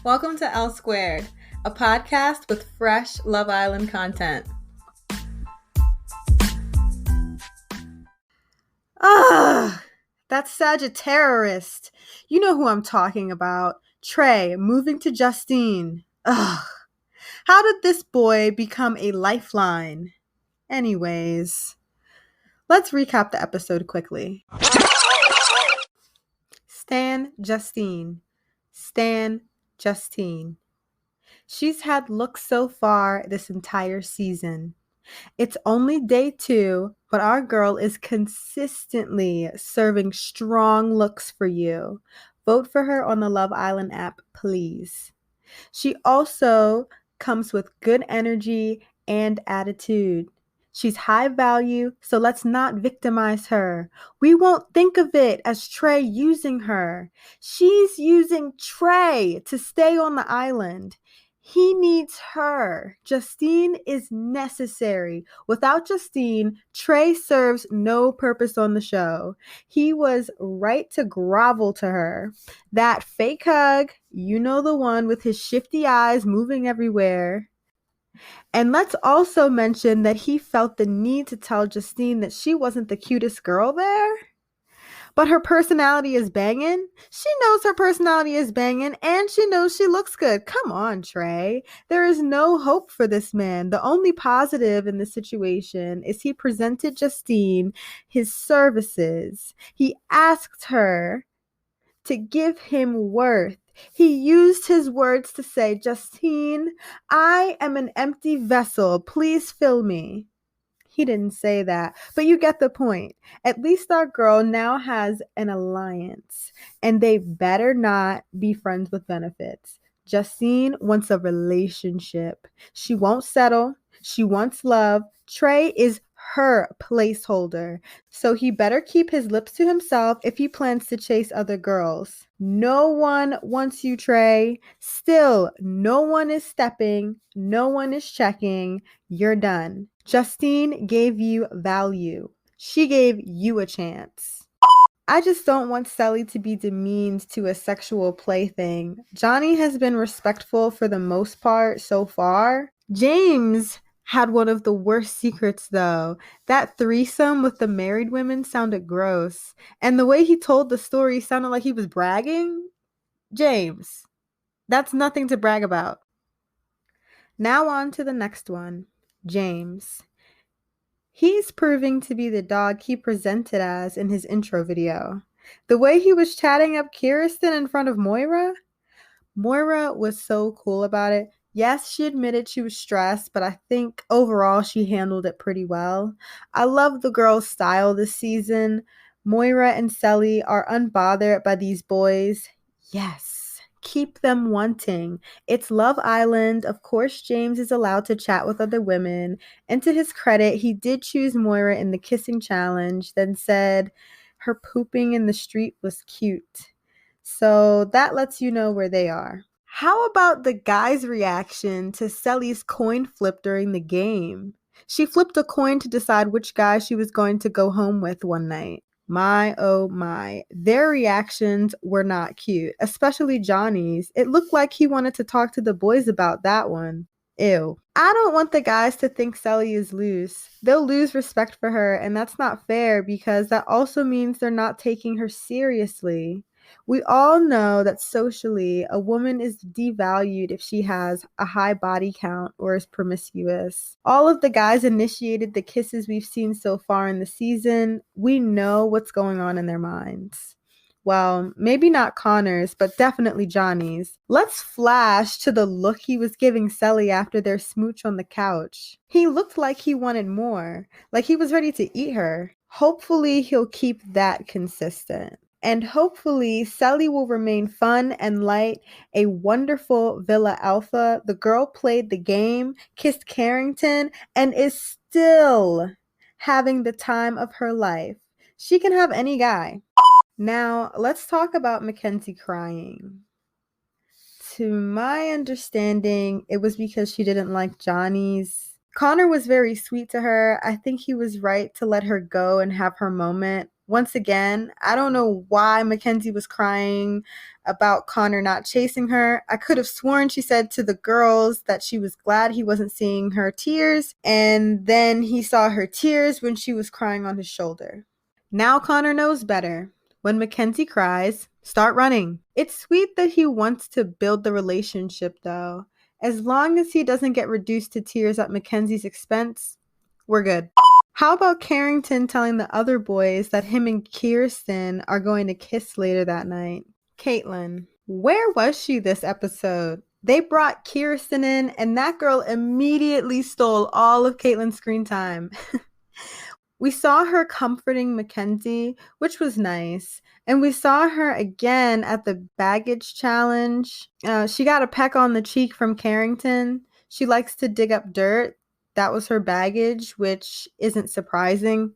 Welcome to L Squared, a podcast with fresh Love Island content. That's Saggiterrorist. You know who I'm talking about. Trey moving to Justine. Ugh. How did this boy become a lifeline? Anyways, let's recap the episode quickly. Stan Justine. Stan Justine. She's had looks so far this entire season. It's only day 2, but our girl is consistently serving strong looks for you. Vote for her on the Love Island app, please. She also comes with good energy and attitude. She's high value, so let's not victimize her. We won't think of it as Trey using her. She's using Trey to stay on the island. He needs her. Justine is necessary. Without Justine, Trey serves no purpose on the show. He was right to grovel to her. That fake hug, you know, the one with his shifty eyes moving everywhere. And let's also mention that he felt the need to tell Justine that she wasn't the cutest girl there. But her personality is banging. She knows her personality is banging, and she knows she looks good. Come on, Trey. There is no hope for this man. The only positive in this situation is he presented Justine his services. He asked her to give him worth. He used his words to say, Justine, I am an empty vessel. Please fill me. He didn't say that, but you get the point. At least our girl now has an alliance, and they better not be friends with benefits. Justine wants a relationship. She won't settle. She wants love. Trey is her placeholder, so he better keep his lips to himself if he plans to chase other girls. No one wants you, Trey. Still, no one is stepping. No one is checking. You're done. Justine gave you value. She gave you a chance. I just don't want Sally to be demeaned to a sexual plaything. Johnny has been respectful for the most part so far. James had one of the worst secrets, though. That threesome with the married women sounded gross. And the way he told the story sounded like he was bragging. James, that's nothing to brag about. Now on to the next one. James. He's proving to be the dog he presented as in his intro video. The way he was chatting up Kierstan in front of Moira was so cool about it. Yes, she admitted she was stressed, but I think overall she handled it pretty well. I love the girl's style this season. Moira and Sally are unbothered by these boys. Yes, keep them wanting. It's Love Island. Of course, James is allowed to chat with other women. And to his credit, he did choose Moira in the kissing challenge, then said her pooping in the street was cute. So that lets you know where they are. How about the guy's reaction to Sally's coin flip during the game? She flipped a coin to decide which guy she was going to go home with one night. My, oh my. Their reactions were not cute, especially Johnny's. It looked like he wanted to talk to the boys about that one. Ew. I don't want the guys to think Sally is loose. They'll lose respect for her, and that's not fair because that also means they're not taking her seriously. We all know that socially, a woman is devalued if she has a high body count or is promiscuous. All of the guys initiated the kisses we've seen so far in the season. We know what's going on in their minds. Well, maybe not Connor's, but definitely Johnny's. Let's flash to the look he was giving Sally after their smooch on the couch. He looked like he wanted more, like he was ready to eat her. Hopefully, he'll keep that consistent. And hopefully, Sally will remain fun and light, a wonderful Villa Alpha. The girl played the game, kissed Carrington, and is still having the time of her life. She can have any guy. Now, let's talk about Mackenzie crying. To my understanding, it was because she didn't like Johnny's. Connor was very sweet to her. I think he was right to let her go and have her moment. Once again, I don't know why Mackenzie was crying about Connor not chasing her. I could have sworn she said to the girls that she was glad he wasn't seeing her tears, and then he saw her tears when she was crying on his shoulder. Now Connor knows better. When Mackenzie cries, start running. It's sweet that he wants to build the relationship, though. As long as he doesn't get reduced to tears at Mackenzie's expense, we're good. How about Carrington telling the other boys that him and Kierstan are going to kiss later that night? Caitlin, where was she this episode? They brought Kierstan in, and that girl immediately stole all of Caitlin's screen time. We saw her comforting Mackenzie, which was nice. And we saw her again at the baggage challenge. She got a peck on the cheek from Carrington. She likes to dig up dirt. That was her baggage, which isn't surprising.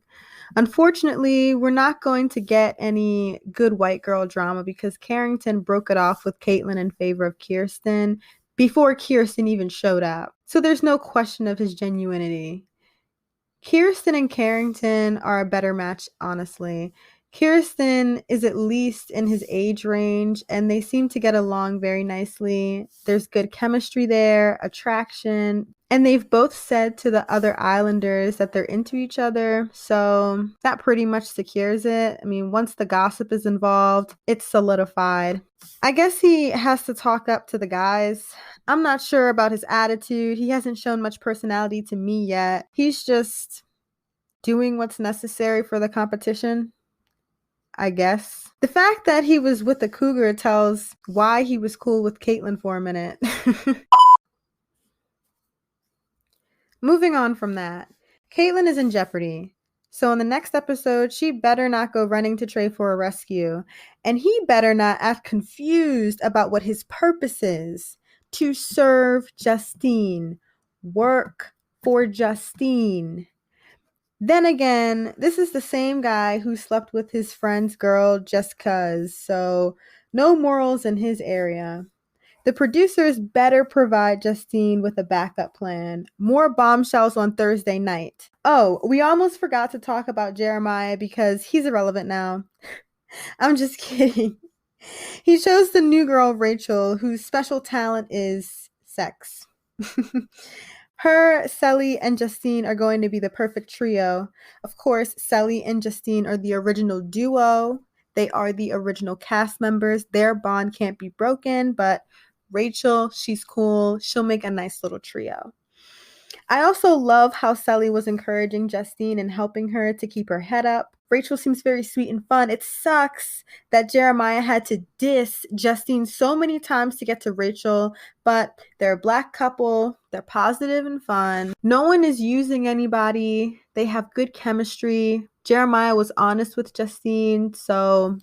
Unfortunately, we're not going to get any good white girl drama because Carrington broke it off with Caitlin in favor of Kierstan before Kierstan even showed up. So there's no question of his genuinity. Kierstan and Carrington are a better match, honestly. Kierstan is at least in his age range, and they seem to get along very nicely. There's good chemistry there, attraction, and they've both said to the other Islanders that they're into each other, so that pretty much secures it. I mean, once the gossip is involved, it's solidified. I guess he has to talk up to the guys. I'm not sure about his attitude. He hasn't shown much personality to me yet. He's just doing what's necessary for the competition, I guess. The fact that he was with the Cougar tells why he was cool with Caitlin for a minute. Moving on from that, Caitlin is in jeopardy. So in the next episode, she better not go running to Trey for a rescue. And he better not act confused about what his purpose is. To serve Justine. Work for Justine. Then again, this is the same guy who slept with his friend's girl just 'cause, so no morals in his area. The producers better provide Justine with a backup plan. More bombshells on Thursday night. Oh, we almost forgot to talk about Jeremiah because he's irrelevant now. I'm just kidding. He chose the new girl, Rachel, whose special talent is sex. Her, Sally, and Justine are going to be the perfect trio. Of course, Sally and Justine are the original duo. They are the original cast members. Their bond can't be broken, but Rachel, she's cool. She'll make a nice little trio. I also love how Sally was encouraging Justine and helping her to keep her head up. Rachel seems very sweet and fun. It sucks that Jeremiah had to diss Justine so many times to get to Rachel, but they're a black couple. They're positive and fun. No one is using anybody. They have good chemistry. Jeremiah was honest with Justine, so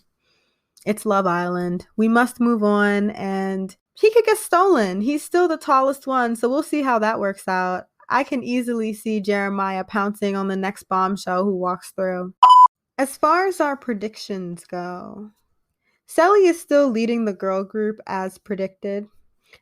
it's Love Island. We must move on, and he could get stolen. He's still the tallest one, so we'll see how that works out. I can easily see Jeremiah pouncing on the next bombshell who walks through. As far as our predictions go, Sally is still leading the girl group as predicted.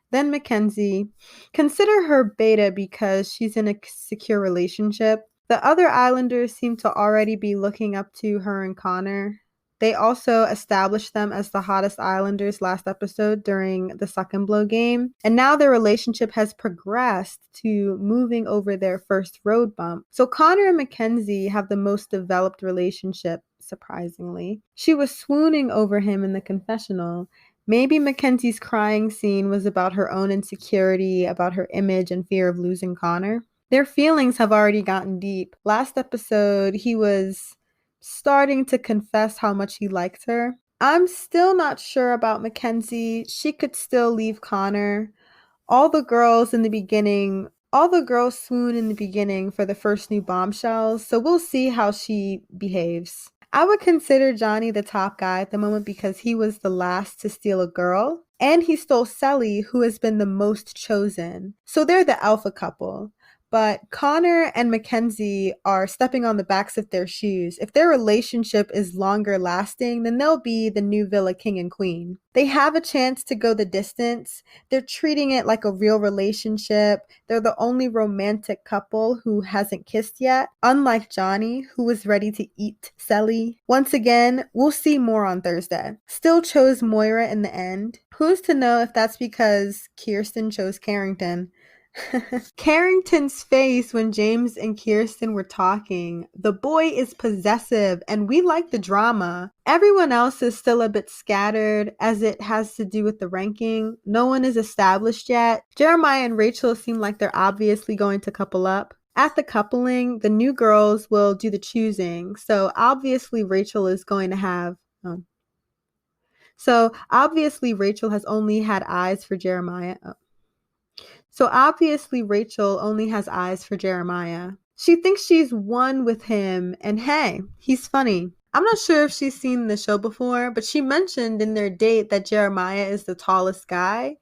Then Mackenzie. Consider her beta because she's in a secure relationship. The other Islanders seem to already be looking up to her and Connor. They also established them as the hottest Islanders last episode during the Suck and Blow game. And now their relationship has progressed to moving over their first road bump. So Connor and Mackenzie have the most developed relationship, surprisingly. She was swooning over him in the confessional. Maybe Mackenzie's crying scene was about her own insecurity, about her image and fear of losing Connor. Their feelings have already gotten deep. Last episode, he was starting to confess how much he liked her. I'm still not sure about Mackenzie. She could still leave Connor. All the girls swoon in the beginning for the first new bombshells, so we'll see how she behaves. I would consider Johnny the top guy at the moment because he was the last to steal a girl, and he stole Sally, who has been the most chosen. So they're the alpha couple. But Connor and Mackenzie are stepping on the backs of their shoes. If their relationship is longer lasting, then they'll be the new Villa King and Queen. They have a chance to go the distance. They're treating it like a real relationship. They're the only romantic couple who hasn't kissed yet, unlike Johnny, who was ready to eat Selly. Once again, we'll see more on Thursday. Still chose Moira in the end. Who's to know if that's because Kierstan chose Carrington? Carrington's face when James and Kierstan were talking. The boy is possessive and we like the drama. Everyone else is still a bit scattered as it has to do with the ranking. No one is established yet. Jeremiah and Rachel seem like they're obviously going to couple up. At the coupling, the new girls will do the choosing. So obviously Rachel is going to have... So obviously Rachel has only had eyes for Jeremiah. So obviously Rachel only has eyes for Jeremiah. She thinks she's one with him, and hey, he's funny. I'm not sure if she's seen the show before, but she mentioned in their date that Jeremiah is the tallest guy.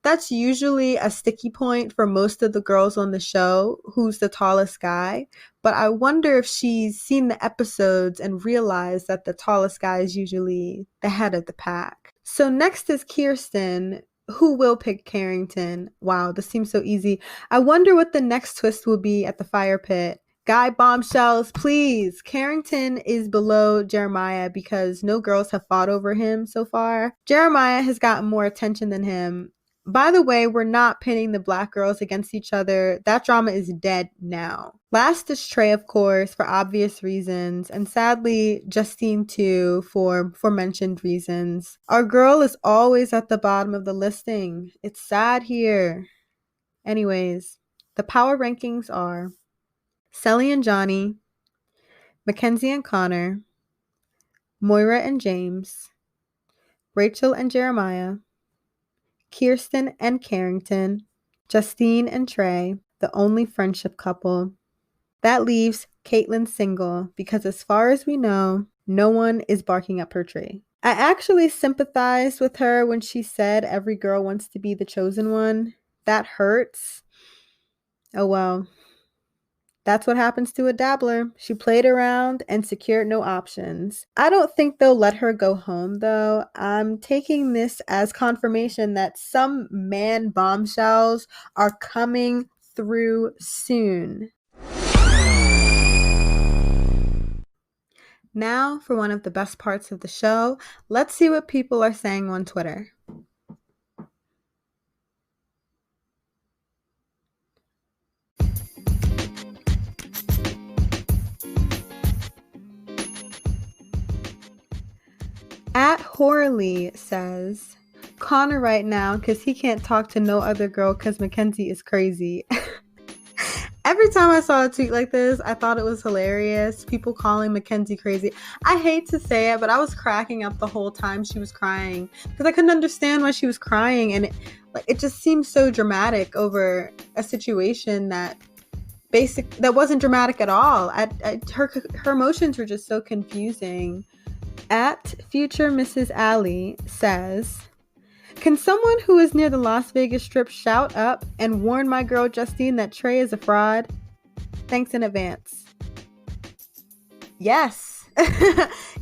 That's usually a sticky point for most of the girls on the show, who's the tallest guy. But I wonder if she's seen the episodes and realized that the tallest guy is usually the head of the pack. So next is Kierstan, who will pick Carrington. Wow, this seems so easy. I wonder what the next twist will be at the fire pit. Guy bombshells, please. Carrington is below Jeremiah because no girls have fought over him so far. Jeremiah has gotten more attention than him. By the way, we're not pitting the black girls against each other. That drama is dead now. Last is Trey, of course, for obvious reasons, and sadly, Justine too, for aforementioned reasons. Our girl is always at the bottom of the listing. It's sad here. Anyways, the power rankings are Selly and Johnny, Mackenzie and Connor, Moira and James, Rachel and Jeremiah, Kierstan and Carrington, Justine and Trey, the only friendship couple. That leaves Caitlin single because as far as we know, no one is barking up her tree. I actually sympathized with her when she said every girl wants to be the chosen one. That hurts. Oh well. That's what happens to a dabbler. She played around and secured no options. I don't think they'll let her go home, though. I'm taking this as confirmation that some man bombshells are coming through soon. Now for one of the best parts of the show. Let's see what people are saying on Twitter. At Horley says, Connor right now because he can't talk to no other girl because Mackenzie is crazy. Every time I saw a tweet like this, I thought it was hilarious. People calling Mackenzie crazy. I hate to say it, but I was cracking up the whole time she was crying because I couldn't understand why she was crying. And it just seemed so dramatic over a situation that wasn't dramatic at all. Her emotions were just so confusing. At Future Mrs. Alley says, can someone who is near the Las Vegas Strip shout up and warn my girl Justine that Trey is a fraud? Thanks in advance. Yes.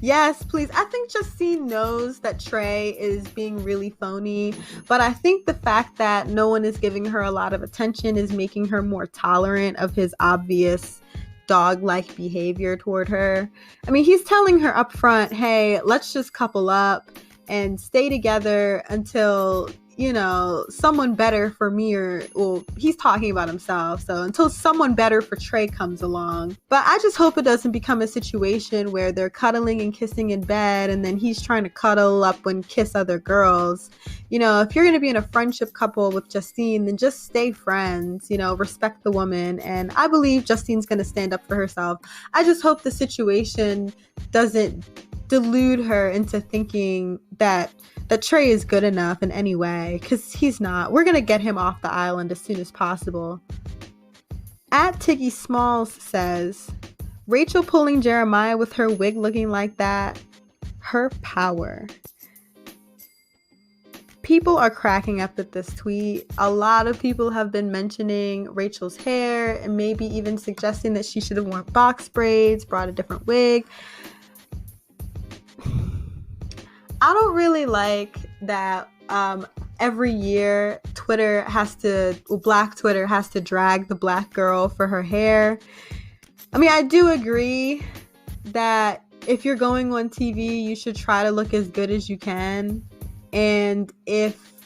Yes, please. I think Justine knows that Trey is being really phony, but I think the fact that no one is giving her a lot of attention is making her more tolerant of his obvious dog-like behavior toward her. I mean, he's telling her up front, hey, let's just couple up and stay together until, someone better for me he's talking about himself. So until someone better for Trey comes along. But I just hope it doesn't become a situation where they're cuddling and kissing in bed and then he's trying to cuddle up and kiss other girls. If you're going to be in a friendship couple with Justine, then just stay friends, respect the woman. And I believe Justine's going to stand up for herself. I just hope the situation doesn't delude her into thinking that Trey is good enough in any way, because he's not. We're going to get him off the island as soon as possible. At Tiggy Smalls says, Rachel pulling Jeremiah with her wig looking like that, her power. People are cracking up at this tweet. A lot of people have been mentioning Rachel's hair and maybe even suggesting that she should have worn box braids, brought a different wig. I don't really like that every year Black Twitter has to drag the black girl for her hair. I mean, I do agree that if you're going on TV, you should try to look as good as you can. And if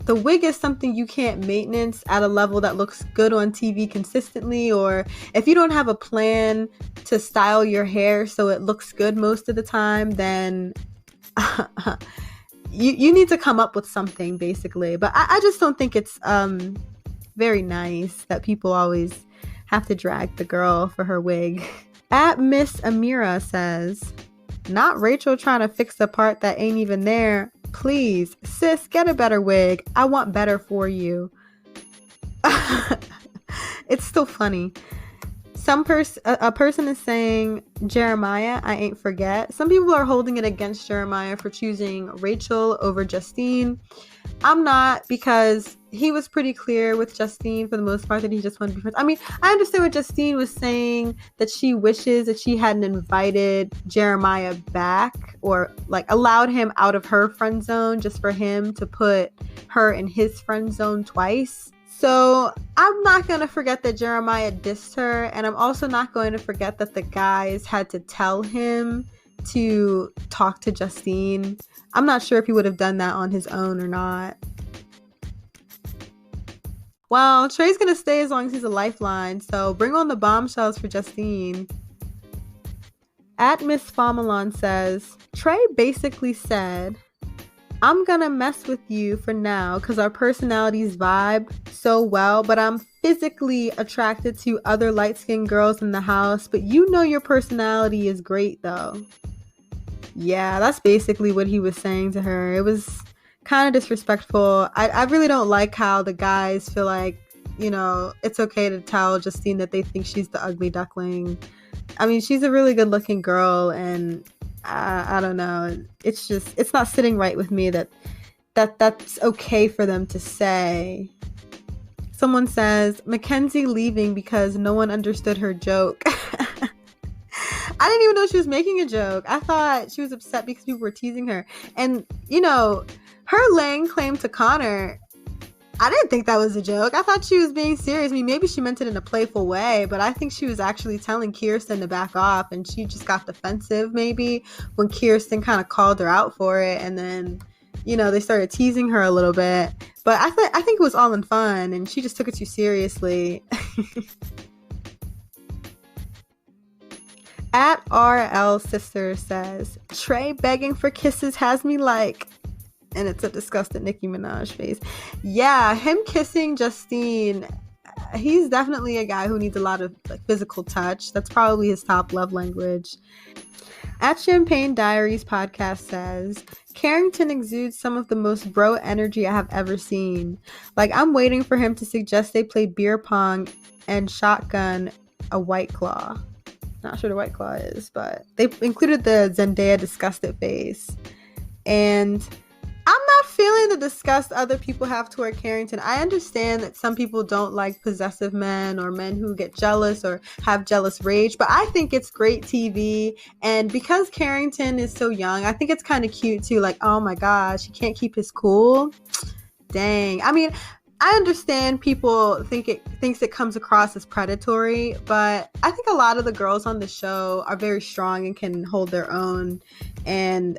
the wig is something you can't maintenance at a level that looks good on TV consistently, or if you don't have a plan to style your hair so it looks good most of the time, then you need to come up with something, basically. But I just don't think it's very nice that people always have to drag the girl for her wig. At Miss Amira says, not Rachel trying to fix the part that ain't even there. Please, sis, get a better wig. I want better for you. It's still funny. A person is saying, Jeremiah, I ain't forget. Some people are holding it against Jeremiah for choosing Rachel over Justine. I'm not, because he was pretty clear with Justine for the most part that he just wanted to be friends. I mean, I understand what Justine was saying, that she wishes that she hadn't invited Jeremiah back or like allowed him out of her friend zone just for him to put her in his friend zone twice. So I'm not going to forget that Jeremiah dissed her, and I'm also not going to forget that the guys had to tell him to talk to Justine. I'm not sure if he would have done that on his own or not. Well, Trey's going to stay as long as he's a lifeline, so bring on the bombshells for Justine. At Miss Famalon says, Trey basically said, I'm gonna mess with you for now because our personalities vibe so well, but I'm physically attracted to other light-skinned girls in the house, but you know your personality is great though. Yeah, that's basically what he was saying to her. It was kind of disrespectful. I really don't like how the guys feel like, it's okay to tell Justine that they think she's the ugly duckling. I mean, she's a really good-looking girl, and I don't know. It's not sitting right with me that's okay for them to say. Someone says, Mackenzie leaving because no one understood her joke. I didn't even know she was making a joke. I thought she was upset because people were teasing her. And, her laying claim to Connor, I didn't think that was a joke. I thought she was being serious. I mean, maybe she meant it in a playful way, but I think she was actually telling Kierstan to back off, and she just got defensive maybe when Kierstan kind of called her out for it, and then, they started teasing her a little bit. But I think it was all in fun, and she just took it too seriously. At RL Sister says, Trey begging for kisses has me like... And it's a disgusted Nicki Minaj face. Yeah, him kissing Justine, he's definitely a guy who needs a lot of physical touch. That's probably his top love language. At Champagne Diaries podcast says, Carrington exudes some of the most bro energy I have ever seen. I'm waiting for him to suggest they play beer pong and shotgun a White Claw. Not sure what a White Claw is, but they included the Zendaya disgusted face. And I'm not feeling the disgust other people have toward Carrington. I understand that some people don't like possessive men or men who get jealous or have jealous rage, but I think it's great TV. And because Carrington is so young, I think it's kind of cute too. Oh my gosh, he can't keep his cool. Dang. I mean, I understand people thinks it comes across as predatory, but I think a lot of the girls on the show are very strong and can hold their own. And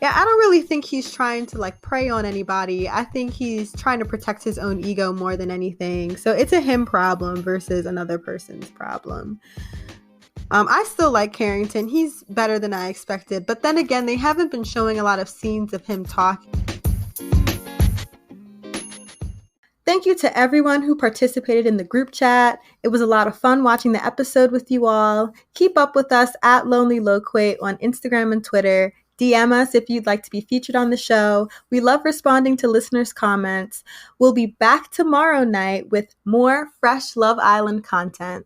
yeah, I don't really think he's trying to prey on anybody. I think he's trying to protect his own ego more than anything. So it's a him problem versus another person's problem. I still like Carrington. He's better than I expected. But then again, they haven't been showing a lot of scenes of him talking. Thank you to everyone who participated in the group chat. It was a lot of fun watching the episode with you all. Keep up with us at Lonely Loquate on Instagram and Twitter. DM us if you'd like to be featured on the show. We love responding to listeners' comments. We'll be back tomorrow night with more fresh Love Island content.